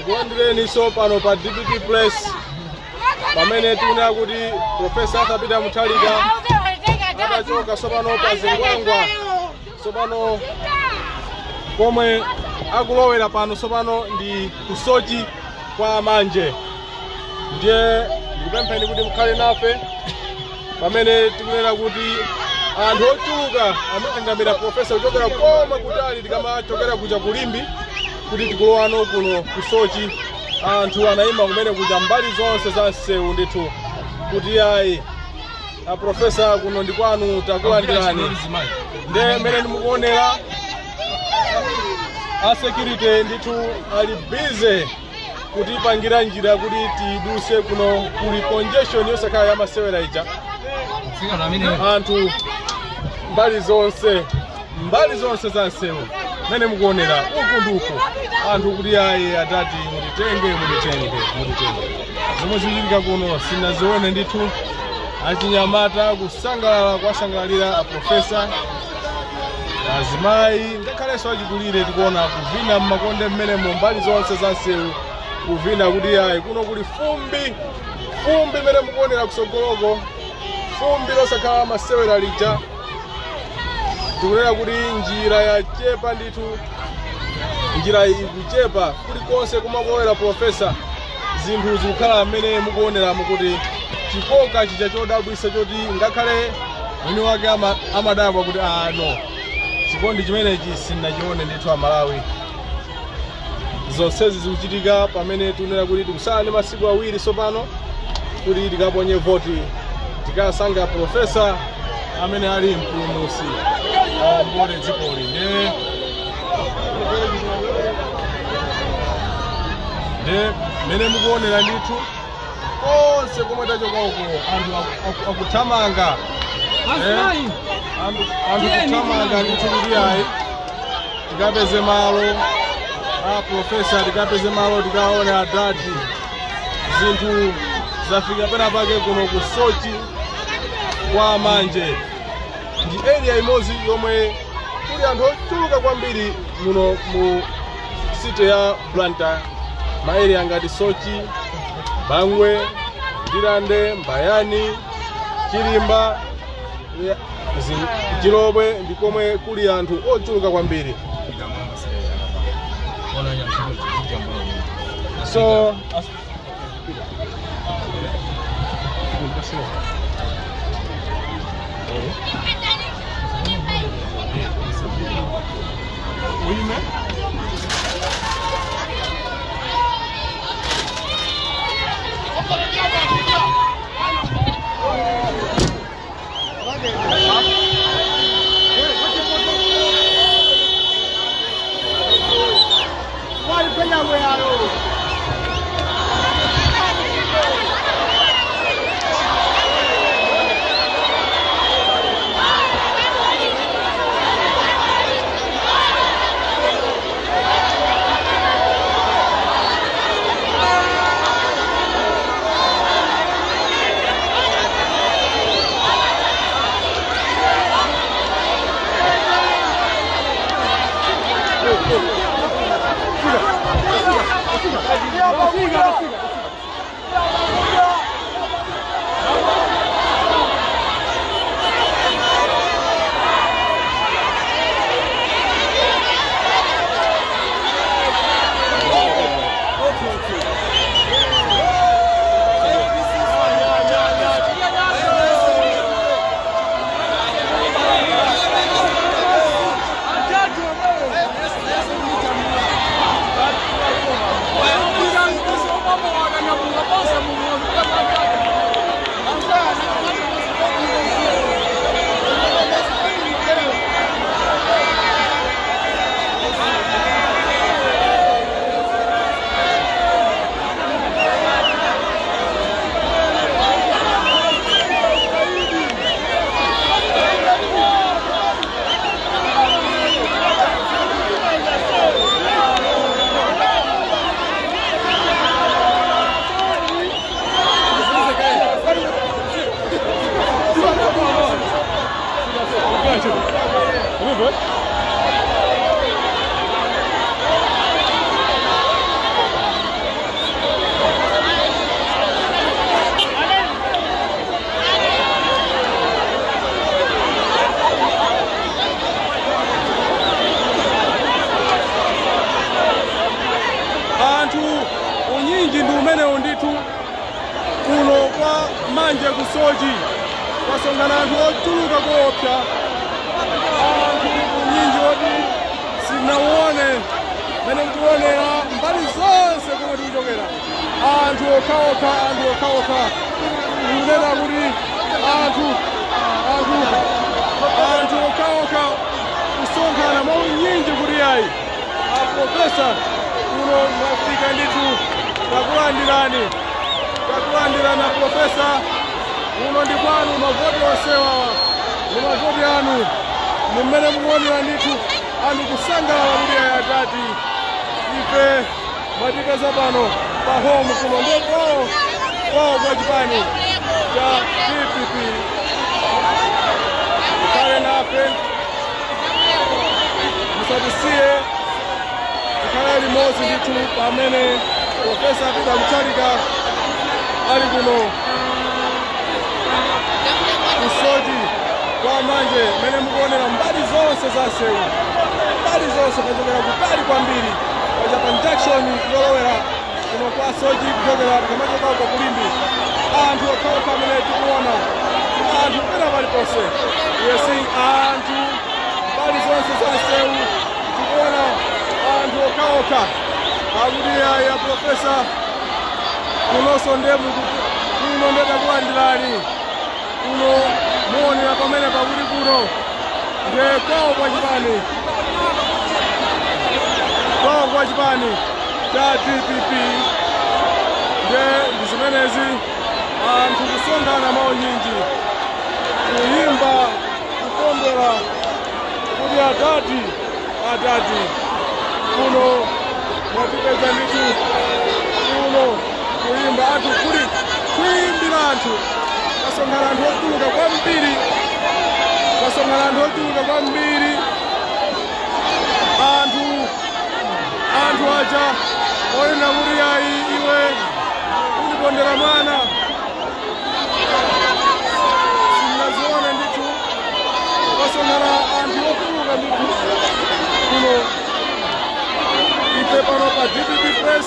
tikulandireni so pano pa DPP Place pamene tikunena kuti Profesa Arthur Mutharika atachoka sopano pa Zingwangwa sopano komwe akulowera pano sopano ndi kusochi kwa manje. Ndiye ndikupempheni kuti mukhale nafe pamene tikunena kuti anthu ochuluka amatengamira Profesa kuchokera koma kutali tikamachokera kuja kulimbi kuti tikulowano kuno kusochi. Anthu anayima kumene kuja mbali zonse za msewu ndithu kuti ayi a Profesa kuno ndi kwanu takulandirani. Ndiye mmene ndimukuonera a security ndithu ali busy kutipangira njira kuti tiduse kuno kuli congestion yosakhala ya masewera ija. Anthu mbali zonse za msewu mene mukuonera uku nduku anthu kuti ayi atati mutitenge. Zomwe zikuchitika kuno sinazione ndithu achinyamata kusangalala kwasangalalira a Profesa. Azimayi ngakhalenso achikulire tikuona kuvina mmakonde mmene mbali zonse za msewu kuvina kuti ayi kuno kuli fumbi mmene mukuonera kusogoloko, fumbi losakhala masewera lija. Tikunena kuti njira yachepa ndithu, njira ikuchepa kulikonse kumakolera Profesa. Zinthu zikukhala mmene mukuoneramo kuti chikoka chija chodabwisa choti ngakhale mwini wake amadabwa kuti no chikondi chimenechi sinachione ndithu Amalawi. Zonsezi zikuchitika pamene tikunena kuti tikusala ndi masiku awiri sopano kuti tikaponye voti tikasankha Profesa amene ali mpulumutsi awombole dzikoli. Ndiye mmene mukuonera ndithu onse komwe tachoka uko anthu akuthamanga. Anthu kuthamanga ndithu kuti ayi tikapeze malo a Profesa, tikapeze malo tikaone adati. Zinthu zafika pena pake kuno kusochi kwa manje. Ndi area imodzi yomwe kuli anthu ochuluka kwambiri muno mu city ya Blantyre. Ma area ngati Sochi, Bangwe, Ndirande, Mbayani, Chilimba, Chilobwe ndi komwe kuli anthu ochuluka kwambiri. So manje kusoji kwasongana anthu ochuluka koopsa, anthu nyinji oti sinaone mene mkuonera mbali zonse komwe tikuchokera, anthu okhaokha kunena kuti anthu okhaokha kusonkhana mwaunyinji kuti yayi aprofesa kuno mwafika ndithu takulandirana profesa uno ndi kwanu mavoti onsewawa ndi mavoti anu mmene mukuonera ndithu anthu kusangalala kuti yayi atati ife mwatipeza pano pa home kuno ndi kwawo kwa chipani cha DPP. Kale nafe musatisiye tikhala limodzi ndithu pamene Profesa Peter Mutharika ali kuno kusoji kwa manje mene mukuonera mbali zonse za sewu, mbali zonse kachokera kutali kwambiri kwa junction yolowera kuno kwa soji kuchokera kamachoka kwa Kulimbi, anthu okhaokha amene tikuona anthu pena paliponse yesi anthu mbali zonse za sewu tikuona anthu okhaokha akuti ya profesa kunonso ndemu kuno ndetakulandirani kuno muonera pamene pakuti kuno nde kwawo kwa chipani cha DPP nde ndi zimenezi anthu kusonkhana maunyinji kuyimba kukondwera kuti atati kuno mwatipeza ndithu kuno kuyimba anthu kuli kuyimbira anthu kasonkhana anthu ochuluka kwambiri anthu aja oyenda kuti yayi iwe ulipondera mwana sinaziona ndithu kasonkhana anthu ochuluka ndithu kuno ife pano pa DPP Press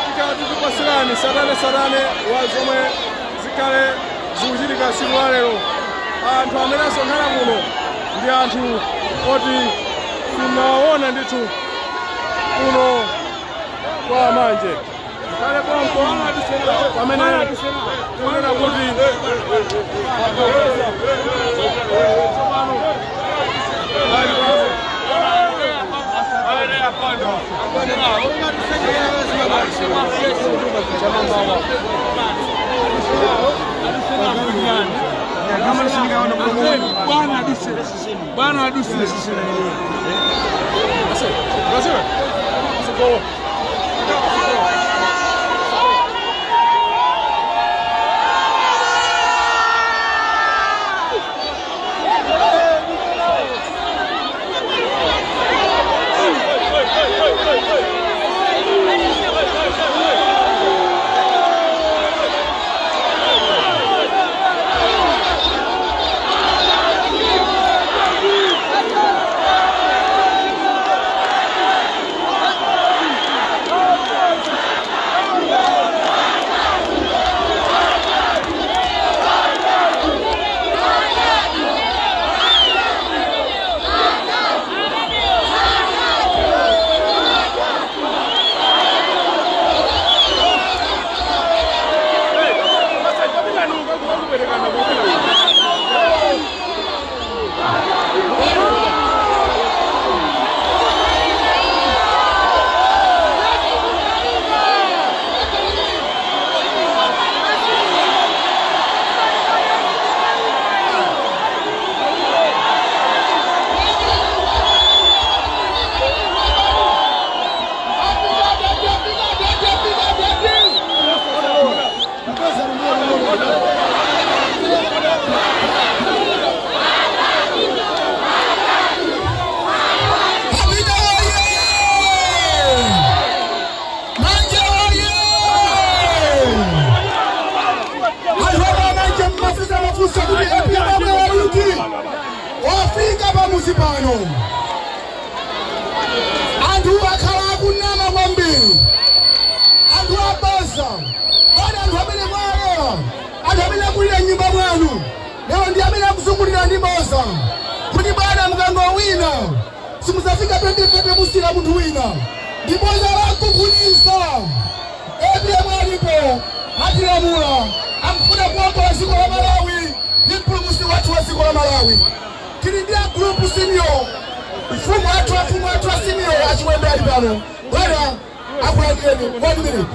tikati tikupasirani satane wa zomwe zikhale zikuchitika siku la lero. Anthu amene asonkhana kuno ndi anthu oti sinaona ndithu kuno kwa manje kale pompo pamene kunena kuti Bwana aduse wafika pamuzi pano anthu akhala akunama kwambiri antu abasa bali antu amene mwalewa antu amene akulira nyumba mwanu lero ndi amene akuzungulira ndi bosa kuti bwana mkango wina simuzafika 2020 musira munthu wina ndi bosa lakukhulisa ebile mwalipo atilamula amfuna kuokola dziko la Malawi ndi mpulumutsi wathu wa dziko la Malawi tili ndi agrupu senior mfumu athu senior achiwembe ali pano bwana akulandireni 1 minute.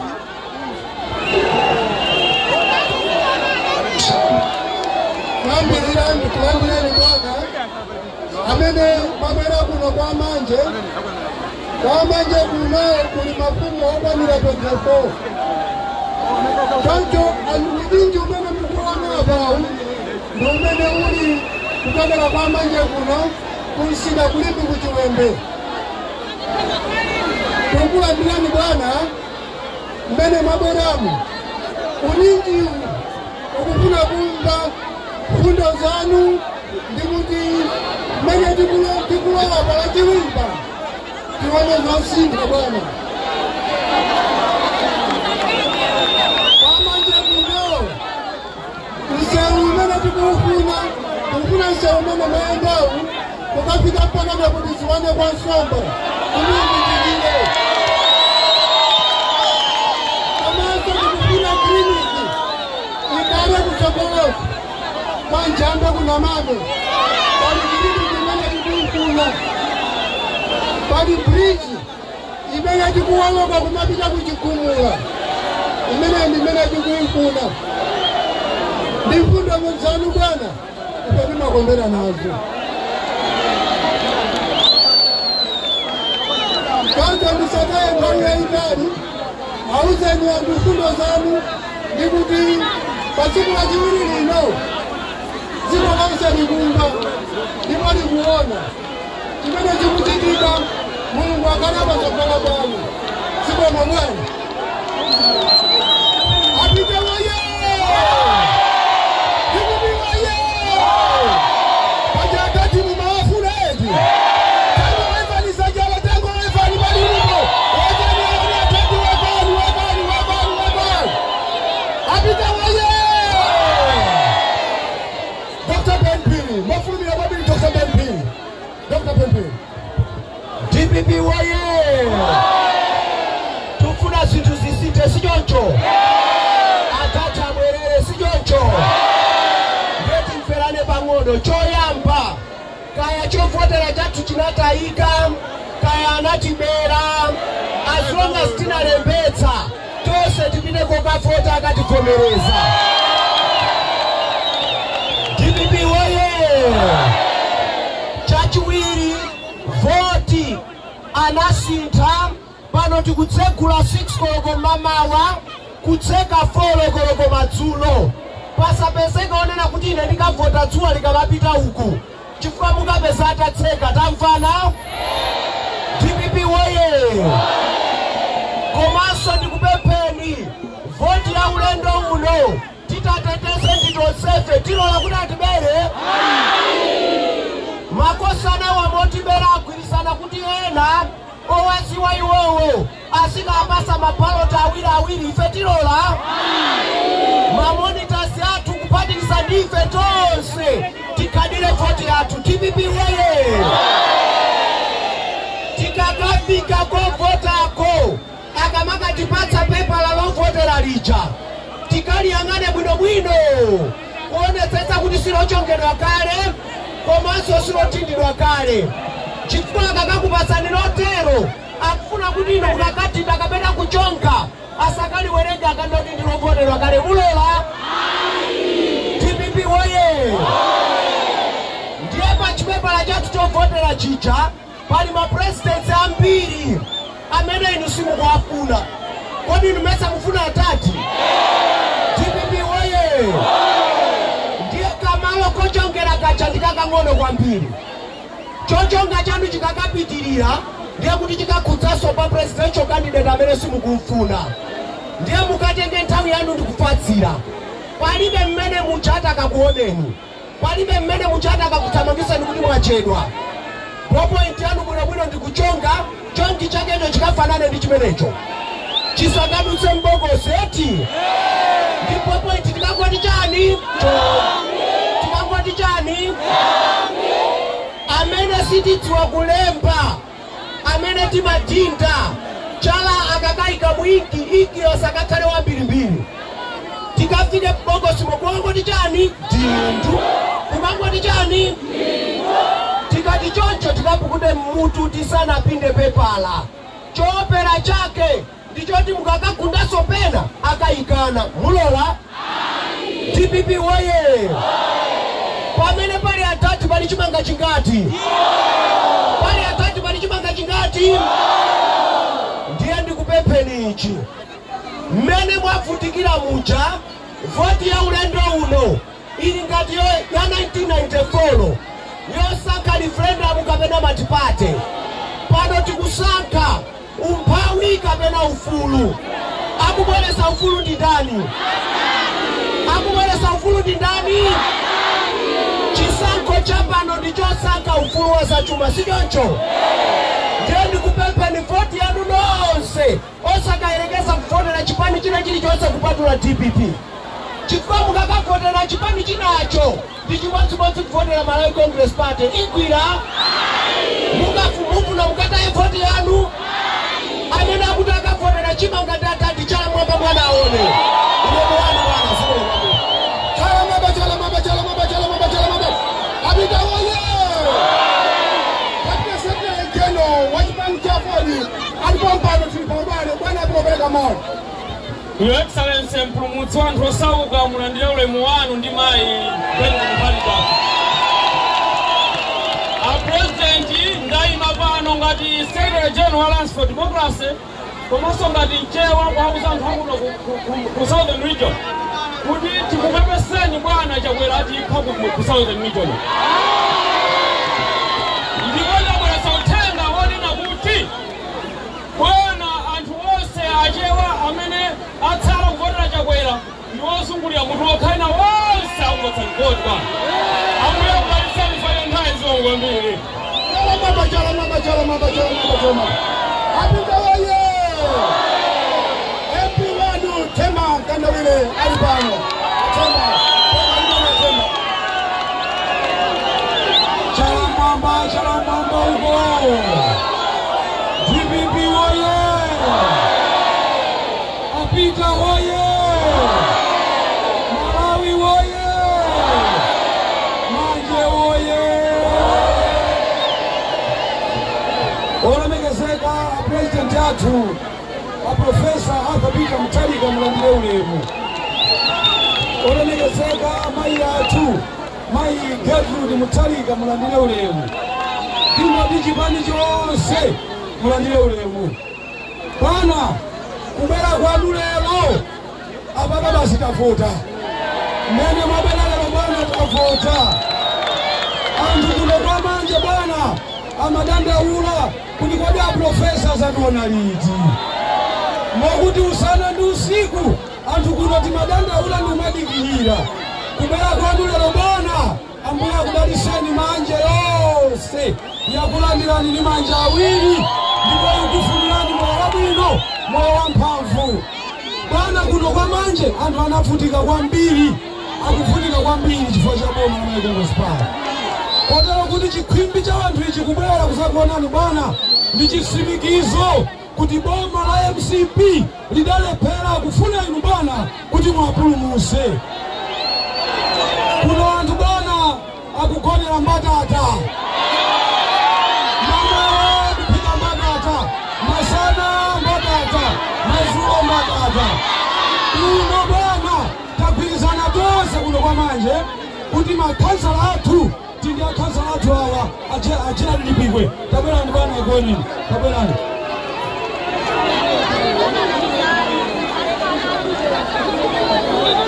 Kulandireni bwana amene mabwera kuno kwa manje kuno kuli mafumu okwanira 24 choncho ulinji umene mukuona apawu ndi umene uli kuchokera kwa manje kuno kunsika kulipi kuchiwembe. Tikulandirani bwana mmene mwabweramu ulinji ukufuna kumva fundo zanu ndi kuti mmene tikulowa pala chiwimba tione zosintha bwana. Pamanje kuno msewu umene tikufuna msewu umene mayendawu kukafika mpaka kuti ziwane kwa nsomba kulungu chingine komanso tikufuna kliniki ikale kutsogolofu kwa njamba kuna mame pali kliniki imene tikufuna pali bridge imene tikuwaloka kumapita kuchikumula imene tikufuna ndi mfundo zanu bwana ife timakondera nazo. Kwanza msakaye nthawi yayitali auzeni anthu mfundo zanu ndi kuti pa tsiku lachiwiri lino dziko lonse likumva ndipo likuona chimene chikuchitika. Mulungu akhale patsogolo panu zikomo bwana. Apite woye ndikuti woye pajatati mumawafuna eti DPP woye tufuna zinthu zisinthe sichoncho atati abwerere sichoncho ngeti mferane pang'ono choyamba kaya chovotera chathu chinatayika kaya anatibera as long as tinalembetsa tonse tipite kokavota akativomereza. DPP woye chachiwiri voti anasintha pano tikutsegula 6 koloko mamawa kutseka 4 koloko madzulo pasapezeka onena kuti ine ndikavota dzuwa likamapita uku chifukwa mukapeza atatseka tamvana. DPP woye komanso ndikupempheni voti ya ulendo uno titateteze nditonsefe tilola kuti atibere makosana wamotibera agwirizana kuti ena owaziwa iwowo asikapasa mapalota awiri ife tilola mamonitasi athu kuphatikiza ndife tonse tikadire voti yathu. DPP woye tikakafika kovotako akamakatipatsa pepa lalovotera lija tikaliyang'ane bwinobwino kuonetsetsa kuti silochongedwa kale komanso silotindidwa kale chifukwa akakakupasani lotero akufuna kuti ino ukakatinda kapena kuchonga asakaliwerenga akandoti ndilovoterwa kale mulola. DPP woye ndiye pachipepala chathu chovotera chija pali mapresidents ambiri amene inu simukuwafuna kodi inu mesa kufuna atati. DPP woye ndiye kamalo kochongera kacha ndikakang'ono kwambiri chochonga chanu chikakapitirira ndiye kuti chikakhudzaso pa presidential candidate amene simukumfuna ndiye mukatenge nthawi yanu ndikupatsira palibe mmene muchata kakuoneni palibe mmene muchata kakuthamangisani kuti mwachedwa. Point yanu bwinobwino ndikuchonga chonchi chakecho chikafanane ndi chimenecho chisagadutse mbogosi eti ndipo pointi tikangoti chani tikangoti chani amene sitidziwa kulemba amene timadinda chala akakaika mwingi iki osakakhale wambirimbiri tikafike mbogosi mokungoti chani dindu kumangoti chani tikati choncho tikapukude mutu tisanapinde pepala chopera chake ndichoti mukakagundaso pena akayikana mulola DPP woye pamene pali atatu pali chimanga chingati pali atatu pali chimanga chingati ndiye ndikupempheni ichi mmene mwavutikira muja voti ya ulendo uno ili ngati ya 1994 yosankha referendum kapena matipate pano tikusankha umphawi kapena ufulu akubweresa ufulu ndi ndani akubweresa ufulu ndi ndani chisankho cha pano ndichosankha ufulu wosachuma sichoncho ndiye ndikupempheni voti yanu nonse osakayerekeza kuvotera chipani china chilichonse kupatula DPP chifukwa mukakavotera chipani chinacho ndi chimodzimodzi kuvotera Malawi Congress Party igwira mukafumufuna mukataye voti yanu amene akuti akavotera chimanga tatati chala mwamba mwana aone ulemu wanu wana sile chala mwamba chala mwamba chala mwamba chala mwamba chala mwamba apita woye katika sekta ya jeno wachipani cha foni alipompano tulipambane bwana apropeleka moyo Your Excellency mpulumutsi wanthu osauka mulandire ulemu wanu ndi mayi Benjamin Mutharika. A President ndayima pano ngati Secretary General Alliance for Democracy komanso ngati mchewa wakuza anthu akuno ku Southern Region kuti tikupepeseni bwana Chakwera atipha ku Southern Region. Ndipo chabweresa uthenga wonena kuti bwana anthu onse achewa amene atsala kuvotera Chakwera ndiwozungulira munthu wokhaina wonse akungotsa voti bwana ambuye kukalisani faya nthawi zongwambiri chala mwamba apita woye everyone tema kandawile alipano tema chala mwamba uko DPP woye apita woye Malawi woye Manje woye olemekezeka President athu Profesa Arthur Mutharika mulandire ulemu olemekezeka mayi athu mayi Gertrude Mutharika mulandire ulemu ndi chipani chonse mulandire ulemu bwana kubera kwanu lero ababa basi tavota mmene mwabera lero bwana tavota anthu kuno kwa manje bwana amadandaula kuti kodi aprofesa zationa liti mokuti usana ndi usiku anthu kuno timadandaula ndi umadikirira kubera kwanu lero bwana ambuye akudaliseni manje yonse yakulandirani ndi manja awiri ndipo ikufunirani moyo wabwino moyo wamphamvu bwana kuno kwa manje anthu anavutika kwambiri akuvutika kwambiri chifukwa cha boma la Malawi Congress Party kotero kuti chikhwimbi cha anthu ichi kubwera kusakuonani bwana ndi chisimikizo kuti boma la MCP lidalephera kufuna inu bwana kuti mwapulumuse kuno anthu bwana akugonera mbatata kuphika mbatata masana mbatata mazulo mbatata kuno bwana tagwirizana tonse kuno kwa manje kuti makhansala athu tindi akhansala athu awa achira lilipikwe tabwerani bwana ikonini tabwerani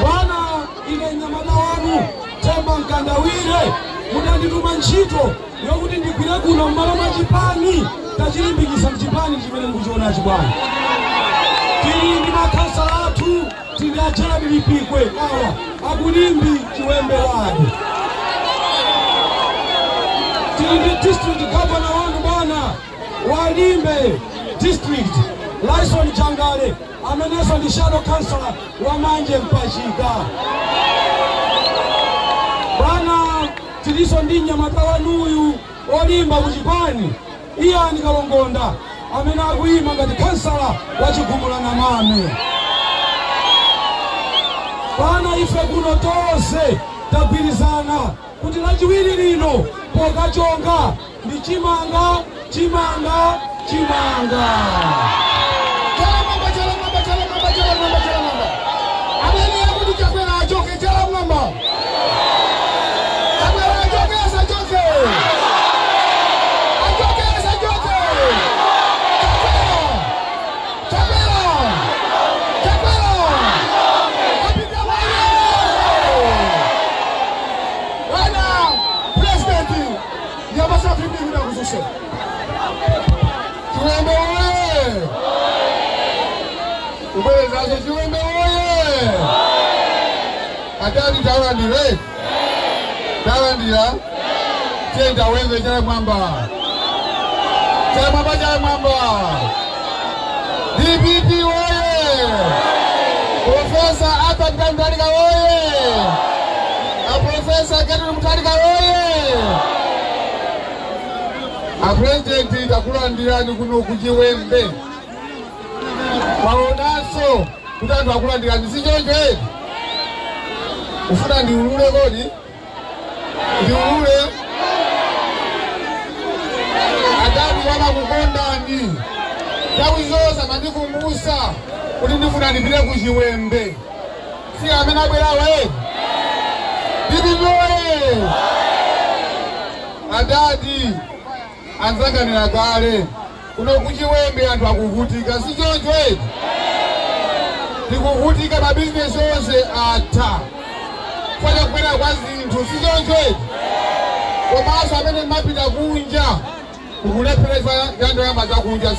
bwana ine nyamata wanu Temba Mkandawire munandituma ntchito yokuti ndigwire kuno m'malo mwa chipani tachilimbikitsa mchipani chimene mukuchionachi bwana tili ndi makhansala athu tili achira lilipikwe awa akulimbi chiwembe wake tili ndi district governor wanu bwana Walimbe district Lyson Changale amenenso ndi shadow councilor wa Manje Mpachika. Bwana tiliso ndi mnyamata wanuyu olimba kuchipani Ian Kalongonda amene akuyima ngati councilor wa Chigumula Mame. Bwana ife kuno tonse tagwirizana kuti lachiwiri lino pokachonga ndi chimanga. Amene yakuti Chakwera achoke Chalamwamba. Chakwera achoke asachoke. Achoke asachoke. Chakwera. Apita wewe. Bwana President Nyabasa Fimbi kuna kuzusha. Chiwembe wewe. Ubele zazo Chiwembe wewe. Atani tawandire. Tawandira. Chenda wewe Chalamwamba. DPP wewe. Profesa Atabida Mutharika wewe. Profesa Gertrude Mutharika wewe. President takulandirani kuno kuchiwembe. Kwaonaso kuti anthu akulandirani sichoncho. Ufuna ndiulule kodi? Ndiulule. Adamu wamakukondani. Nthawi zonse amandikumbutsa kuti ndifuna ndipite kuchiwembe. Si amene abwerawe. Bibiboye. Adadi anzakanira kale kuno kuchiwembe anthu akuvutika sichoncho. Tikuvutika mabizinesi onse atha fanya kukwera kwa zinthu sichoncho. Komanso amene mapita kunja kukulephereza yando yamba za kunja.